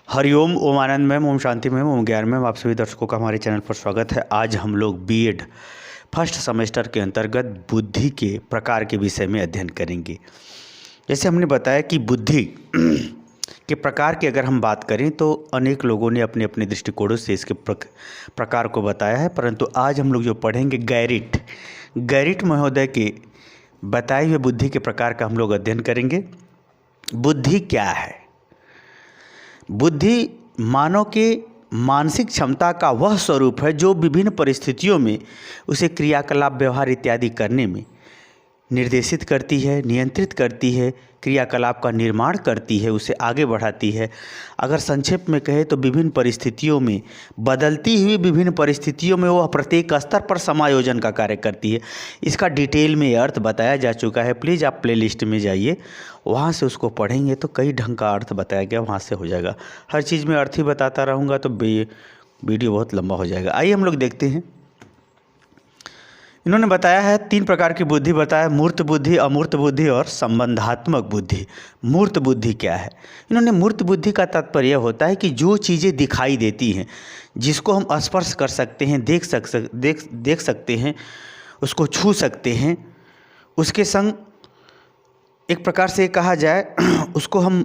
हरिओम, ओम आनंदमय, ओम शांतिमय, ओम ज्ञानमय। आप सभी दर्शकों का हमारे चैनल पर स्वागत है। आज हम लोग बीएड फर्स्ट सेमेस्टर के अंतर्गत बुद्धि के प्रकार के विषय में अध्ययन करेंगे। जैसे हमने बताया कि बुद्धि के प्रकार की अगर हम बात करें तो अनेक लोगों ने अपने अपने दृष्टिकोणों से इसके प्रकार को बताया है, परंतु आज हम लोग जो पढ़ेंगे गैरिट महोदय के बताए हुए बुद्धि के प्रकार का हम लोग अध्ययन करेंगे। बुद्धि क्या है? बुद्धि मानव के मानसिक क्षमता का वह स्वरूप है जो विभिन्न परिस्थितियों में उसे क्रियाकलाप, व्यवहार इत्यादि करने में निर्देशित करती है, नियंत्रित करती है, क्रियाकलाप का निर्माण करती है, उसे आगे बढ़ाती है। अगर संक्षेप में कहें तो विभिन्न परिस्थितियों में, बदलती हुई विभिन्न परिस्थितियों में वह प्रत्येक स्तर पर समायोजन का कार्य करती है। इसका डिटेल में अर्थ बताया जा चुका है। प्लीज़ आप प्लेलिस्ट में जाइए, वहाँ से उसको पढ़ेंगे तो कई ढंग का अर्थ बताया गया, वहाँ से हो जाएगा। हर चीज़ में अर्थ ही बताता रहूँगा तो वीडियो बहुत लंबा हो जाएगा। आइए हम लोग देखते हैं। इन्होंने बताया है 3 प्रकार की बुद्धि बताया: मूर्त बुद्धि, अमूर्त बुद्धि और संबंधात्मक बुद्धि। मूर्त बुद्धि क्या है? इन्होंने मूर्त बुद्धि का तात्पर्य होता है कि जो चीज़ें दिखाई देती हैं, जिसको हम स्पर्श कर सकते हैं, देख सकते हैं, उसको छू सकते हैं, उसके संग एक प्रकार से कहा जाए उसको हम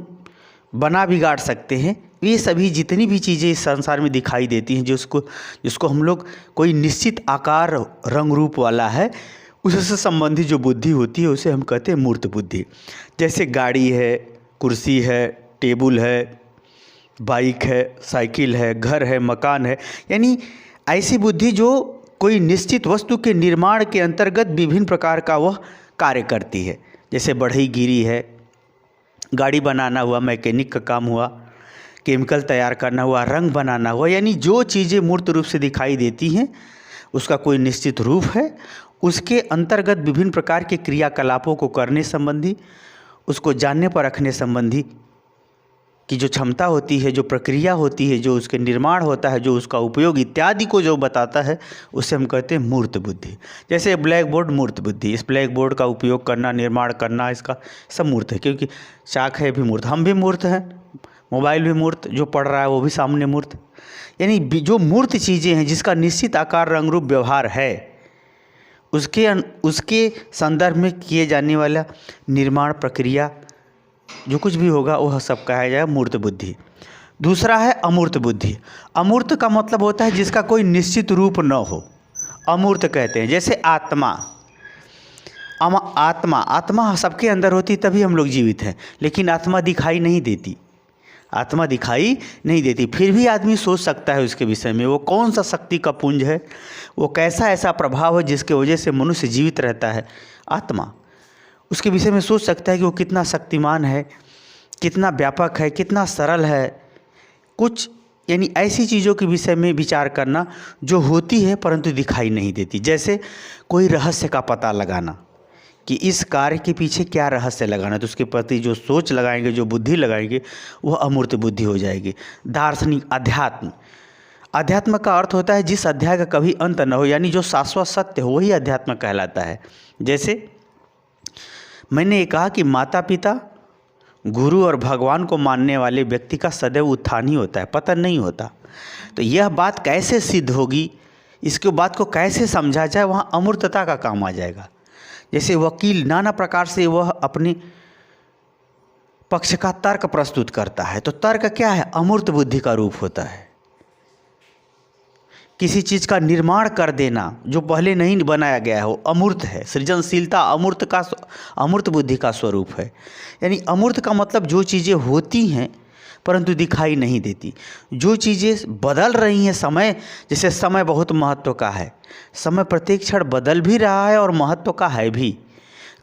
बना बिगाड़ सकते हैं। ये सभी जितनी भी चीज़ें इस संसार में दिखाई देती हैं, जिसको हम लोग कोई निश्चित आकार, रंग रूप वाला है, उससे संबंधित जो बुद्धि होती है उसे हम कहते हैं मूर्त बुद्धि। जैसे गाड़ी है, कुर्सी है, टेबल है, बाइक है, साइकिल है, घर है, मकान है, यानी ऐसी बुद्धि जो कोई निश्चित वस्तु के निर्माण के अंतर्गत विभिन्न प्रकार का वह कार्य करती है। जैसे बढ़ई गिरी है, गाड़ी बनाना हुआ, मैकेनिक का काम हुआ, केमिकल तैयार करना हुआ, रंग बनाना हुआ, यानी जो चीज़ें मूर्त रूप से दिखाई देती हैं उसका कोई निश्चित रूप है, उसके अंतर्गत विभिन्न प्रकार के क्रियाकलापों को करने संबंधी, उसको जानने पर रखने संबंधी की जो क्षमता होती है, जो प्रक्रिया होती है, जो उसके निर्माण होता है, जो उसका उपयोग इत्यादि को जो बताता है, उसे हम कहते हैं मूर्त बुद्धि। जैसे ब्लैक बोर्ड मूर्त बुद्धि, इस ब्लैक बोर्ड का उपयोग करना, निर्माण करना, इसका सब मूर्त है, क्योंकि चाक है भी मूर्त, हम भी मूर्त हैं, मोबाइल भी मूर्त, जो पढ़ रहा है वो भी सामने मूर्त। यानी जो मूर्त चीज़ें हैं, जिसका निश्चित आकार, रंग रूप, व्यवहार है, उसके संदर्भ में किए जाने वाला निर्माण प्रक्रिया जो कुछ भी होगा वह सब कहा जाएगा मूर्त बुद्धि। दूसरा है अमूर्त बुद्धि। अमूर्त का मतलब होता है जिसका कोई निश्चित रूप न हो, अमूर्त कहते हैं। जैसे आत्मा सबके अंदर होती तभी हम लोग जीवित हैं, लेकिन आत्मा दिखाई नहीं देती, फिर भी आदमी सोच सकता है उसके विषय में। वो कौन सा शक्ति का पुंज है, वो कैसा ऐसा प्रभाव है जिसके वजह से मनुष्य जीवित रहता है। आत्मा, उसके विषय में सोच सकता है कि वो कितना शक्तिमान है, कितना व्यापक है, कितना सरल है, कुछ यानी ऐसी चीज़ों के विषय में विचार करना जो होती है परंतु दिखाई नहीं देती। जैसे कोई रहस्य का पता लगाना कि इस कार्य के पीछे क्या रहस्य लगाना, तो उसके प्रति जो सोच लगाएंगे, जो बुद्धि लगाएंगे, वह अमूर्त बुद्धि हो जाएगी। दार्शनिक अध्यात्म का अर्थ होता है जिस अध्याय का कभी अंत न हो, यानी जो शाश्वत सत्य हो, वही अध्यात्म कहलाता है। जैसे मैंने ये कहा कि माता पिता, गुरु और भगवान को मानने वाले व्यक्ति का सदैव उत्थान ही होता है, पतन नहीं होता। तो यह बात कैसे सिद्ध होगी, इसके बात को कैसे समझा जाए, वहाँ अमूर्तता का काम आ जाएगा। जैसे वकील नाना प्रकार से वह अपने पक्ष का तर्क प्रस्तुत करता है, तो तर्क क्या है? अमूर्त बुद्धि का रूप होता है। किसी चीज़ का निर्माण कर देना जो पहले नहीं बनाया गया है, वो अमूर्त है। सृजनशीलता अमूर्त बुद्धि का स्वरूप है। यानी अमूर्त का मतलब जो चीज़ें होती हैं परंतु दिखाई नहीं देती, जो चीज़ें बदल रही हैं। समय, जैसे समय बहुत महत्व का है, समय प्रत्येक क्षण बदल भी रहा है और महत्व का है भी।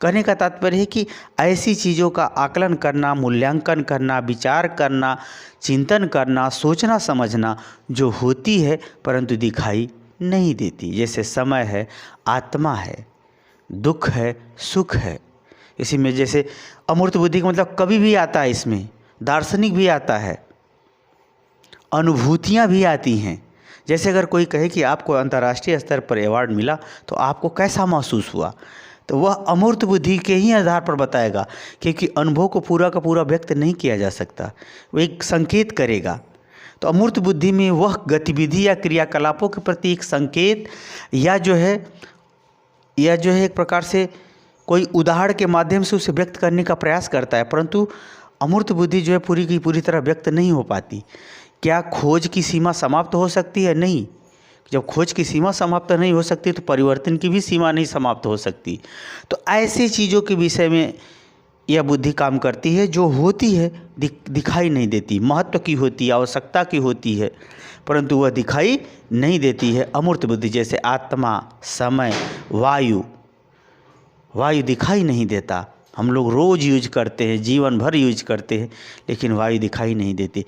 कहने का तात्पर्य है कि ऐसी चीज़ों का आकलन करना, मूल्यांकन करना, विचार करना, चिंतन करना, सोचना समझना जो होती है परंतु दिखाई नहीं देती। जैसे समय है, आत्मा है, दुख है, सुख है। इसी में जैसे अमूर्त बुद्धि का मतलब कभी भी आता है, इसमें दार्शनिक भी आता है, अनुभूतियाँ भी आती हैं। जैसे अगर कोई कहे कि आपको अंतर्राष्ट्रीय स्तर पर अवार्ड मिला तो आपको कैसा महसूस हुआ, तो वह अमूर्त बुद्धि के ही आधार पर बताएगा, क्योंकि अनुभव को पूरा का पूरा व्यक्त नहीं किया जा सकता। वो एक संकेत करेगा तो अमूर्त बुद्धि में वह गतिविधि या क्रियाकलापों के प्रति एक संकेत या जो है एक प्रकार से कोई उदाहरण के माध्यम से उसे व्यक्त करने का प्रयास करता है, परंतु अमूर्त बुद्धि जो है पूरी की पूरी तरह व्यक्त नहीं हो पाती। क्या खोज की सीमा समाप्त हो सकती है? नहीं। जब खोज की सीमा समाप्त नहीं हो सकती तो परिवर्तन की भी सीमा नहीं समाप्त हो सकती। तो ऐसी चीज़ों के विषय में यह बुद्धि काम करती है जो होती है दिखाई नहीं देती, महत्व की होती है, आवश्यकता की होती है, परंतु वह दिखाई नहीं देती है। अमूर्त बुद्धि जैसे आत्मा, समय, वायु दिखाई नहीं देता। हम लोग रोज़ यूज करते हैं, जीवन भर यूज करते हैं, लेकिन वायु दिखाई नहीं देती।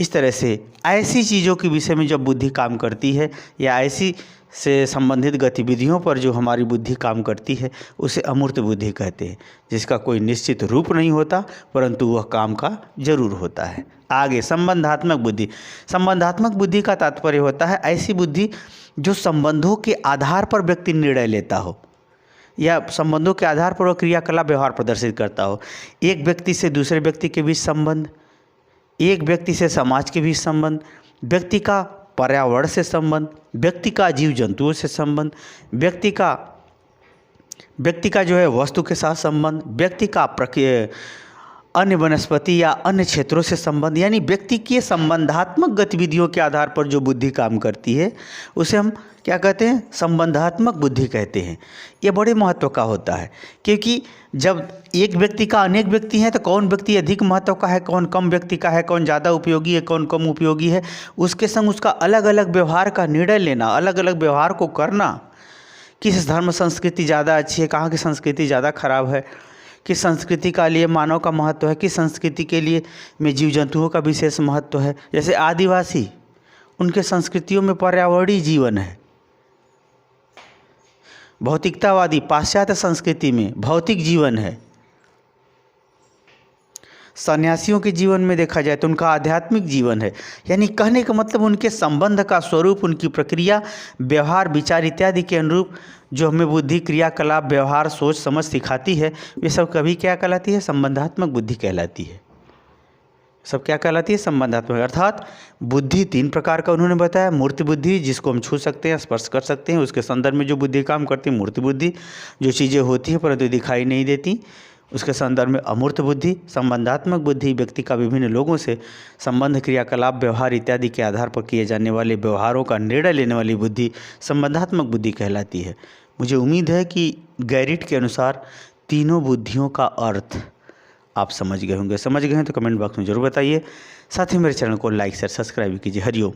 इस तरह से ऐसी चीज़ों के विषय में जब बुद्धि काम करती है या ऐसी से संबंधित गतिविधियों पर जो हमारी बुद्धि काम करती है उसे अमूर्त बुद्धि कहते हैं, जिसका कोई निश्चित रूप नहीं होता परंतु वह काम का जरूर होता है। आगे संबंधात्मक बुद्धि। संबंधात्मक बुद्धि का तात्पर्य होता है ऐसी बुद्धि जो संबंधों के आधार पर व्यक्ति निर्णय लेता हो या संबंधों के आधार पर वह क्रियाकलाप व्यवहार प्रदर्शित करता हो। एक व्यक्ति से दूसरे व्यक्ति के बीच संबंध, एक व्यक्ति से समाज के बीच संबंध, व्यक्ति का पर्यावरण से संबंध, व्यक्ति का जीव जंतुओं से संबंध, व्यक्ति का जो है वस्तु के साथ संबंध, व्यक्ति का अन्य वनस्पति या अन्य क्षेत्रों से संबंध, यानी व्यक्ति की संबंधात्मक गतिविधियों के आधार पर जो बुद्धि काम करती है उसे हम क्या कहते हैं? संबंधात्मक बुद्धि कहते हैं। ये बड़े महत्व का होता है, क्योंकि जब एक व्यक्ति का अनेक व्यक्ति हैं तो कौन व्यक्ति अधिक महत्व का है, कौन कम व्यक्ति का है, कौन ज़्यादा उपयोगी है, कौन कम उपयोगी है, उसके संग उसका अलग अलग व्यवहार का निर्णय लेना, अलग अलग व्यवहार को करना, किस धर्म संस्कृति ज़्यादा अच्छी है, कहाँ की संस्कृति ज़्यादा खराब है, किस संस्कृति का लिए मानव का महत्व है, किस संस्कृति के लिए में जीव जंतुओं का विशेष महत्व है। जैसे आदिवासी, उनके संस्कृतियों में पर्यावरणीय जीवन है। भौतिकतावादी पाश्चात्य संस्कृति में भौतिक जीवन है। सन्यासियों के जीवन में देखा जाए तो उनका आध्यात्मिक जीवन है। यानी कहने का मतलब उनके संबंध का स्वरूप, उनकी प्रक्रिया, व्यवहार, विचार इत्यादि के अनुरूप जो हमें बुद्धि, क्रियाकलाप, व्यवहार, सोच समझ सिखाती है, वे सब कभी क्या कहलाती है? संबंधात्मक बुद्धि कहलाती है। सब क्या कहलाती है? संबंधात्मक। अर्थात बुद्धि 3 प्रकार का उन्होंने बताया। मूर्त बुद्धि जिसको हम छू सकते हैं, स्पर्श कर सकते हैं, उसके संदर्भ में जो बुद्धि काम करती है मूर्त बुद्धि, जो चीज़ें होती हैं परंतु दिखाई नहीं देती, उसके संदर्भ में अमूर्त बुद्धि। संबंधात्मक बुद्धि व्यक्ति का विभिन्न लोगों से संबंध, क्रियाकलाप, व्यवहार इत्यादि के आधार पर किए जाने वाले व्यवहारों का निर्णय लेने वाली बुद्धि संबंधात्मक बुद्धि कहलाती है। मुझे उम्मीद है कि गैरिट के अनुसार तीनों बुद्धियों का अर्थ आप समझ गए होंगे। समझ गए हैं तो कमेंट बॉक्स में जरूर बताइए। साथ ही मेरे चैनल को लाइक शेयर सब्सक्राइब कीजिए। हरिओम।